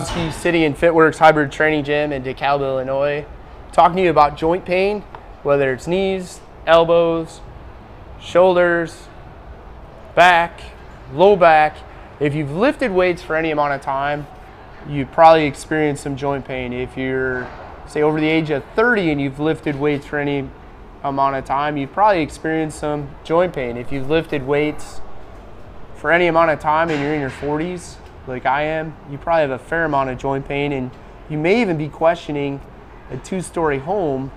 Sitting in FitWorkz Hybrid Training Gym in DeKalb, Illinois, talking to you about joint pain, whether it's knees, elbows, shoulders, back, low back. If you've lifted weights for any amount of time, you probably experience some joint pain. If you're, say, over the age of 30 and you've lifted weights for any amount of time, you've probably experienced some joint pain. If you've lifted weights for any amount of time and you're in your 40s, like I am, you probably have a fair amount of joint pain, and you may even be questioning a 2-story home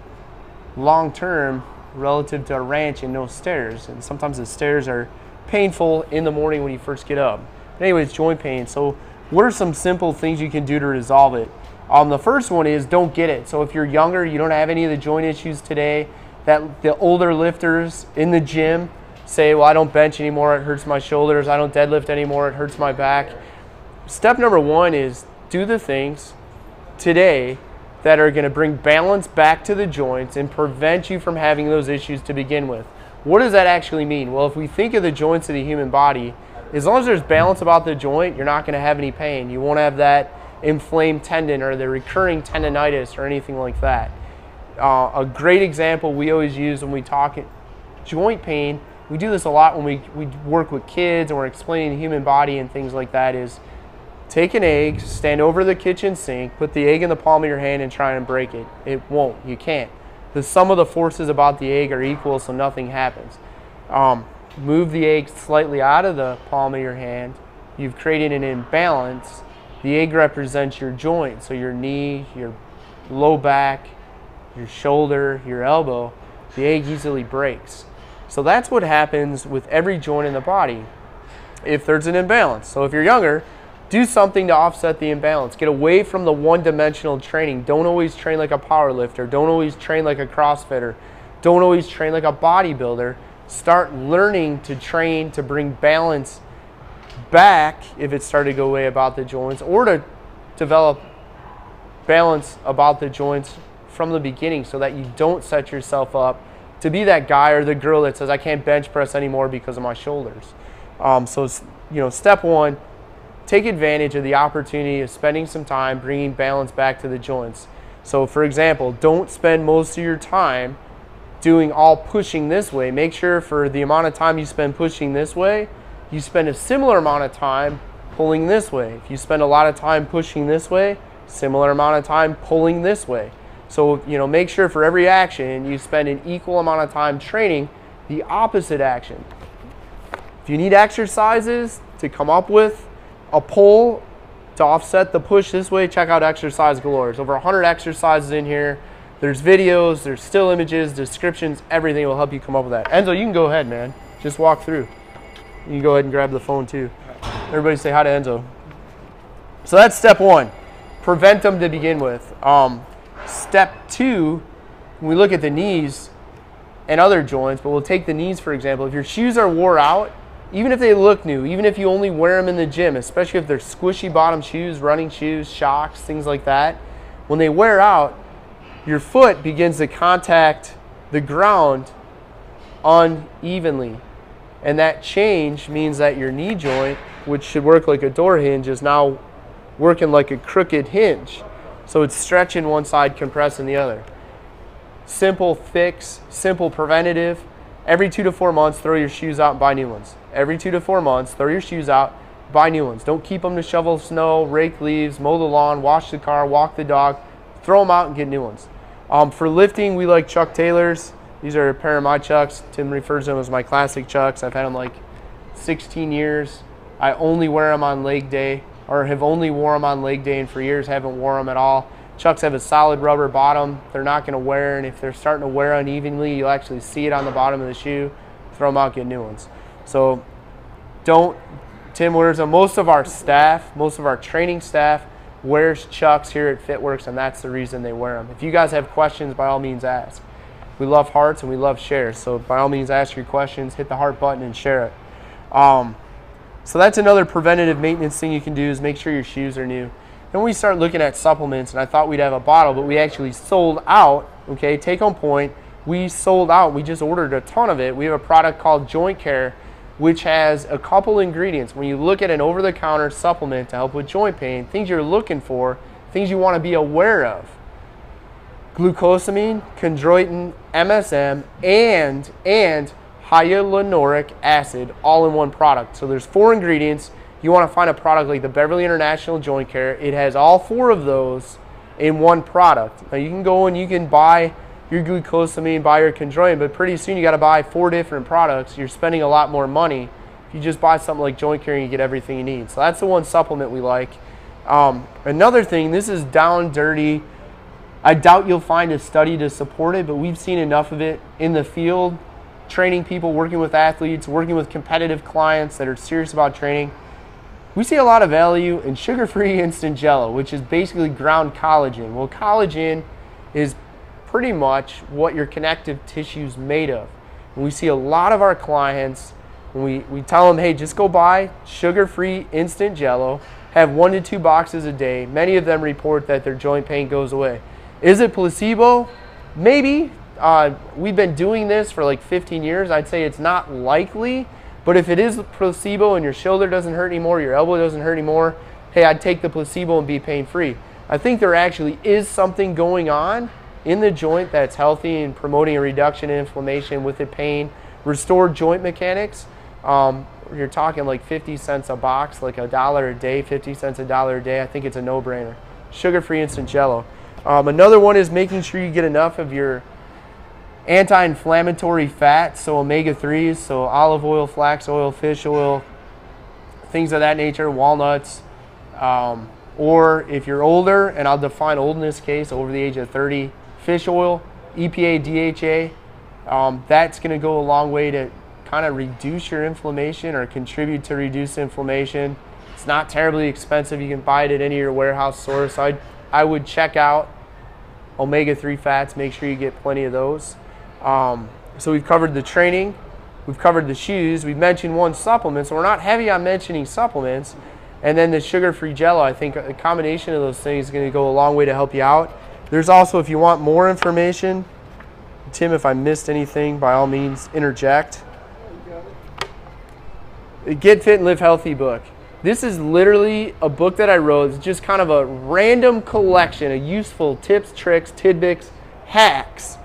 long term relative to a ranch and no stairs. And sometimes the stairs are painful in the morning when you first get up. But anyways, joint pain. So what are some simple things you can do to resolve it? The first one is don't get it. So if you're younger, you don't have any of the joint issues today that the older lifters in the gym say, well, I don't bench anymore, it hurts my shoulders. I don't deadlift anymore, it hurts my back. Step number one is do the things today that are going to bring balance back to the joints and prevent you from having those issues to begin with. What does that actually mean? Well, if we think of the joints of the human body, as long as there's balance about the joint, you're not going to have any pain. You won't have that inflamed tendon or the recurring tendonitis or anything like that. A great example we always use when we talk joint pain, we do this a lot when we work with kids and we're explaining the human body and things like that, is take an egg, stand over the kitchen sink, put the egg in the palm of your hand and try and break it. It won't. You can't. The sum of the forces about the egg are equal, so nothing happens. Move the egg slightly out of the palm of your hand. You've created an imbalance. The egg represents your joint, so your knee, your low back, your shoulder, your elbow. The egg easily breaks. So that's what happens with every joint in the body if there's an imbalance. So if you're younger, do something to offset the imbalance. Get away from the one-dimensional training. Don't always train like a power lifter. Don't always train like a CrossFitter. Don't always train like a bodybuilder. Start learning to train to bring balance back if it started to go away about the joints, or to develop balance about the joints from the beginning so that you don't set yourself up to be that guy or the girl that says, I can't bench press anymore because of my shoulders. So, step one, take advantage of the opportunity of spending some time bringing balance back to the joints. So for example, don't spend most of your time doing all pushing this way. Make sure for the amount of time you spend pushing this way, you spend a similar amount of time pulling this way. If you spend a lot of time pushing this way, similar amount of time pulling this way. So, make sure for every action you spend an equal amount of time training the opposite action. If you need exercises to come up with a pull to offset the push this way, check out Exercise Galore. There's over 100 exercises in here. There's videos, there's still images, descriptions, everything will help you come up with that. Enzo, you can go ahead, man. Just walk through. You can go ahead and grab the phone too. Everybody say hi to Enzo. So that's step one. Prevent them to begin with. Step two, when we look at the knees and other joints, but we'll take the knees for example. If your shoes are wore out, even if they look new, even if you only wear them in the gym, especially if they're squishy bottom shoes, running shoes, shocks, things like that, when they wear out, your foot begins to contact the ground unevenly. And that change means that your knee joint, which should work like a door hinge, is now working like a crooked hinge. So it's stretching one side, compressing the other. Simple fix, simple preventative. Every 2 to 4 months, throw your shoes out and buy new ones. Every 2 to 4 months, throw your shoes out, buy new ones. Don't keep them to shovel snow, rake leaves, mow the lawn, wash the car, walk the dog. Throw them out and get new ones. For lifting, we like Chuck Taylors. These are a pair of my Chucks. Tim refers to them as my classic Chucks. I've had them like 16 years. I only wear them on leg day, or have only worn them on leg day, and for years haven't worn them at all. Chucks have a solid rubber bottom. They're not going to wear, and if they're starting to wear unevenly, you'll actually see it on the bottom of the shoe. Throw them out, get new ones. So Tim wears them. Most of our staff, most of our training staff wears Chucks here at FitWorkz, and that's the reason they wear them. If you guys have questions, by all means ask. We love hearts and we love shares, so by all means ask your questions, hit the heart button and share it. So that's another preventative maintenance thing you can do, is make sure your shoes are new. Then we start looking at supplements, and I thought we'd have a bottle, but we actually sold out. Okay, take home point, we sold out. We just ordered a ton of it. We have a product called Joint Care which has a couple ingredients. When you look at an over-the-counter supplement to help with joint pain, things you're looking for, things you want to be aware of: glucosamine, chondroitin, MSM, and hyaluronic acid, all in one product. So there's 4 ingredients. You want to find a product like the Beverly International Joint Care. It has all 4 of those in one product. Now you can go and you can buy your glucosamine, buy your chondroitin, but pretty soon you got to buy 4 different products. You're spending a lot more money if you just buy something like Joint Care and you get everything you need. So that's the one supplement we like. Another thing, this is down dirty. I doubt you'll find a study to support it, but we've seen enough of it in the field, training people, working with athletes, working with competitive clients that are serious about training. We see a lot of value in sugar-free instant jello, which is basically ground collagen. Well, collagen is pretty much what your connective tissue is made of. And we see a lot of our clients, when we tell them, hey, just go buy sugar-free instant jello, have 1 to 2 boxes a day. Many of them report that their joint pain goes away. Is it placebo? Maybe. We've been doing this for like 15 years. I'd say it's not likely, but if it is placebo and your shoulder doesn't hurt anymore, your elbow doesn't hurt anymore, hey, I'd take the placebo and be pain-free. I think there actually is something going on in the joint that's healthy and promoting a reduction in inflammation with the pain, restored joint mechanics. You're talking like 50 cents a box, like $1 a day, 50 cents $1 a day. I think it's a no-brainer. Sugar-free instant jello. Another one is making sure you get enough of your anti-inflammatory fats, so omega-3s, so olive oil, flax oil, fish oil, things of that nature, walnuts. Or if you're older, and I'll define old in this case, over the age of 30, fish oil, EPA, DHA, that's going to go a long way to kind of reduce your inflammation or contribute to reduce inflammation. It's not terribly expensive. You can buy it at any of your warehouse stores. So I would check out omega-3 fats. Make sure you get plenty of those. So we've covered the training. We've covered the shoes. We've mentioned one supplement. So we're not heavy on mentioning supplements. And then the sugar-free jello, I think a combination of those things is going to go a long way to help you out. There's also, if you want more information, Tim, if I missed anything, by all means, interject. The Get Fit and Live Healthy book. This is literally a book that I wrote. It's just kind of a random collection of useful tips, tricks, tidbits, hacks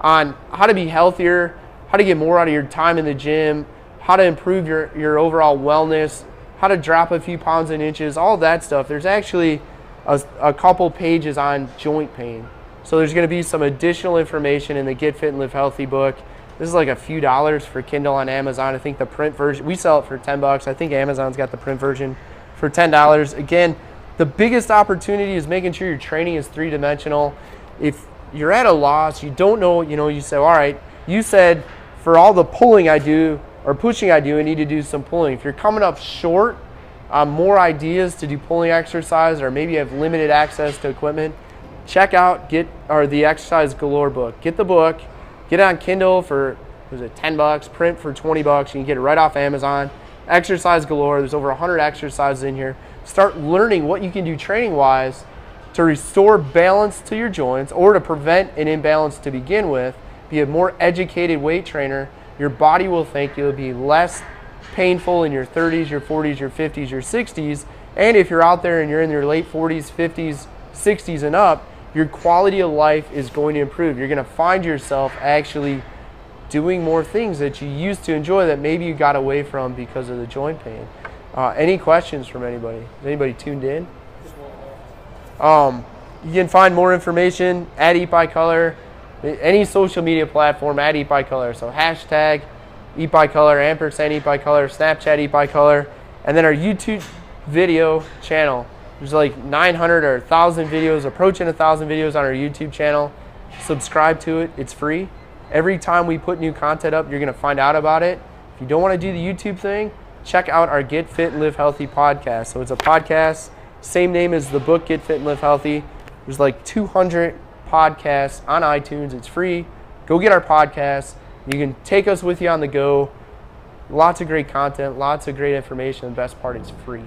on how to be healthier, how to get more out of your time in the gym, how to improve your overall wellness, how to drop a few pounds and inches, all that stuff. There's actually a couple pages on joint pain. So there's going to be some additional information in the Get Fit and Live Healthy book. This is like a few dollars for Kindle on Amazon. I think the print version, we sell it for $10. I think Amazon's got the print version for $10. Again, the biggest opportunity is making sure your training is 3-dimensional. If you're at a loss, you don't know, you say, all right, you said for all the pulling I do or pushing I do, I need to do some pulling. If you're coming up short on more ideas to do pulling exercise, or maybe you have limited access to equipment, check out the Exercise Galore book. Get the book. Get it on Kindle for, $10, print for $20. You can get it right off Amazon. Exercise Galore, there's over 100 exercises in here. Start learning what you can do training-wise to restore balance to your joints or to prevent an imbalance to begin with. Be a more educated weight trainer. Your body will thank you. It'll be less painful in your 30s, your 40s, your 50s, your 60s. And if you're out there and you're in your late 40s, 50s, 60s and up, your quality of life is going to improve. You're going to find yourself actually doing more things that you used to enjoy that maybe you got away from because of the joint pain. Any questions from anybody? Is anybody tuned in? You can find more information at Eat by Color, any social media platform at Eat by Color. So hashtag Eat by Color, & Eat by Color, Snapchat Eat by Color, and then our YouTube video channel. There's like 900 or 1,000 videos, approaching 1,000 videos on our YouTube channel. Subscribe to it. It's free. Every time we put new content up, you're going to find out about it. If you don't want to do the YouTube thing, check out our Get Fit and Live Healthy podcast. So it's a podcast, same name as the book, Get Fit and Live Healthy. There's like 200 podcasts on iTunes. It's free. Go get our podcast. You can take us with you on the go. Lots of great content, lots of great information. The best part, it's free.